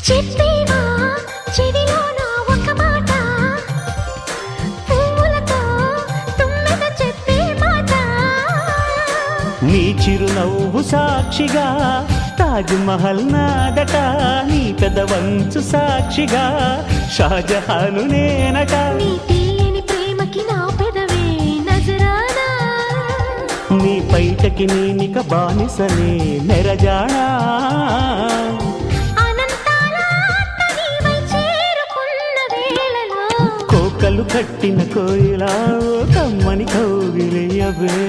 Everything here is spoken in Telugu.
చెప్పేవా చెవిలోన ఒక మాట, పువ్వులతో తుమ్మెద చెప్పే మాట. నీ చిరునవ్వు సాక్షిగా తాజ్ మహల్ నాదట, నీ పెదవంచు సాక్షిగా షాజహాను నేనట. నీ తీయని ప్రేమకి నా పెదవే నజరానా, నీ పైటకి నేనిక బానిసనే నెరజాడా. అనంతాల ఆత్మ నీవై చేరుకున్న వేళలో, కోకలు కట్టిన కోయిలా కమ్మని కౌగిలియవే.